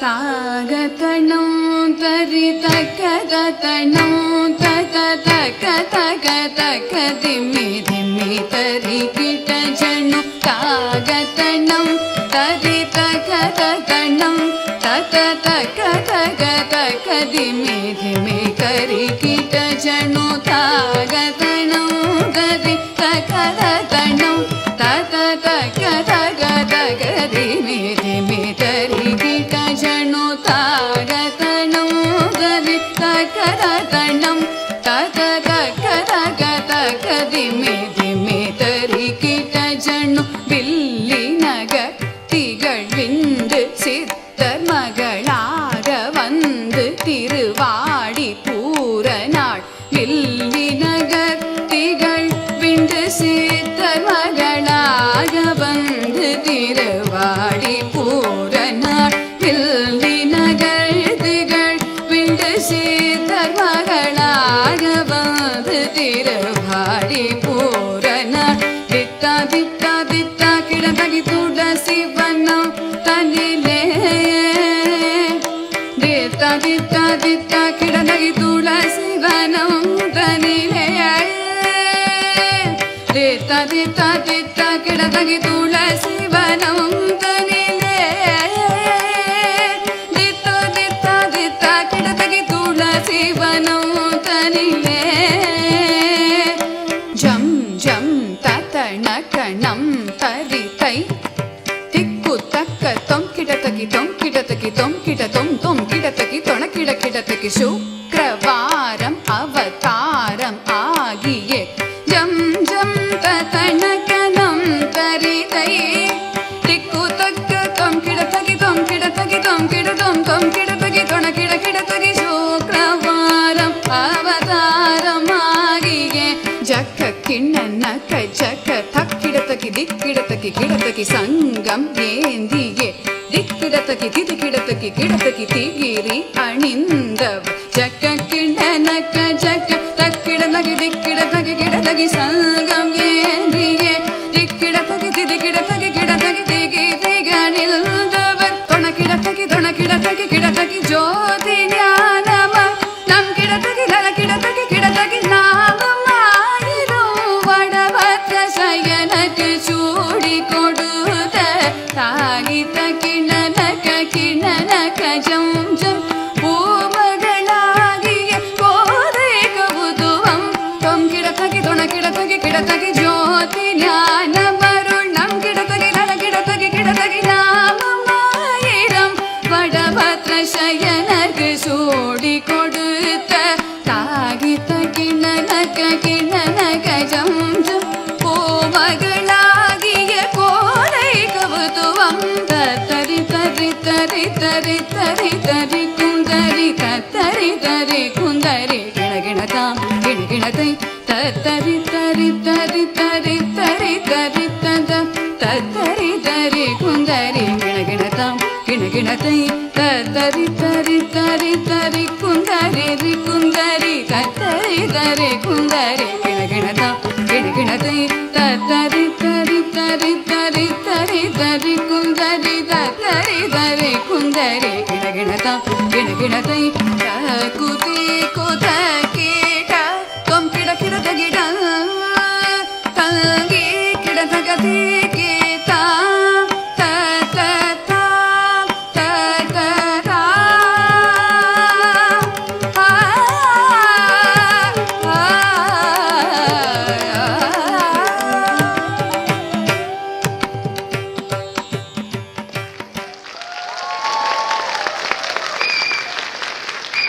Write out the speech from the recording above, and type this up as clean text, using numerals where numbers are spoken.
ತಾಗತಣಂ ತರಿ ತಕದತಣಂ ತತ ತಕ ತಕ ತಕ ದಿಮ್ಮಿ ದಿಮ್ಮಿ ತರಿ ಕಿಟ ಜಣು ತಾಗತಣಂ ತರಿ ತಕದತಣಂ ತತ ತಕ ತಕ ತಕ ದಿಮ್ಮಿ ದಿಮ್ಮಿ ಕರಿ ಕಿಟ ಜಣು ತಾಗತಣಂ ತರಿ ತಕದತಣಂ ತತ ತಕ ತಕ ತಕ ದಿಮ್ಮಿ ದಿಮ್ಮಿ ತರಿ ಕಿಟ ಜಣು ತಾಗತಣಂ ತರಿ ತಕದತಣಂ ತತ ತಕ ತಕ ತಕ ದಿಮ್ಮಿ ದಿಮ್ಮಿ ತರಿ ಕಿಟ ಜಣು வில்லினக திகழ் விந்து சித்தர் மகளாக வந்து திருவாடி பூரநாள் வில்லினகர் திகழ் விந்து சித்தர் மகளாக வந்து திருவாடி பூரநாள் வில்லினகர் திகழ் விந்து சித்தர் மகளாக வந்து திருவாடி பூரநாள் தித்தா தித்தா தித்தா கிடந்தகி துளசி வனம் தனிலே தித்தா தித்தா தித்தா கிடந்தகி துளசி வனம் தனிலே தித்தா தித்தா தித்தா கிடந்தகி துளசி வனம் தனிலே தித்தா தித்தா தித்தா கிடந்தகி துளசி வனம் தனிலே ஜம் ஜம் தத்தண கணம் தரிதை திக்கு தக்க தொம் கிடத்தகி தொம் கிடத்தகி தொம் கிட தொம் தொம் கிடத்தகி தொண கிட கிடத்தகி சுக்ரவாரம் அவதாரம் ஆகிய ஜம் ஜம் தத்தண கணம் தரிதை திக்கு தக்க தொம் கிடத்தகி தொம் கிடத்தகி தொம் கிட தொம் தொம் கிடத்தகி தொண கிட கிடத்தகி சுக்ரவாரம் அவதாரம் ஆகிய ஜக்க கிண்ணனக ஜக்க தக்கிடத்தகி திக்கிடத்தகி கிடத்தகி சங்கம் ஏந்தியே திக்கிடத்தகி திதிக்கிடத்தகி கிடத்தகி திகிரி அணிந்தவ ஜக்க கிண்ணனக ஜக்க தக்கிடத்தகி திக்கிடத்தகி கிடத்தகி சங்கம் ஏந்தியே திக்கிடத்தகி திதிக்கிடத்தகி கிடத்தகி திகிரி அணிந்தவர் தொணக்கிடத்தகி தொணக்கிடத்தகி கிடத்தகி ஜோதி ஞானம நம் கிடத்தகி நல கிடத்தகி கிடத்தகி நாமம் சயனக்கு சூடி கொடுத்த தாகித்த கிணனக கிணனக ஜம் ஜம் பூமகளாகிய கோதை கவுதுவம் தொம் கிடத்தகி தொண கிடத்தகி கிடத்தகி ஜோதி ஞானமருள் நம் கிடத்தகி நல கிடத்தகி கிடத்தகி நாமம் ஆயிரம் வடபத்ர சயனக்கு சூடி கொடுத்த தாகித்த கிணனக கிணனக ஜம் ஜம் மகளாகிய கோலை கவுதுவம் தரி தரி தரி தரி தரி தரி குந்தரி தரி தரி குந்தரி கிணகிணதாம் கிணகிணதை தரி தரி தரி தரி தரி தரி தத தரி தரி குந்தரி கிணகிணதாம் கிணகிணதை தரி தரி தரி தரி குந்தரி குந்தரி தரி தரி குந்தரி கிணகிணதாம் கிணகிணதை தரி தரி தரி தரி தரி தரி குந்தரி தரி தரி குந்தரி கிணகிணதாம் கிணகிணதை குதி குத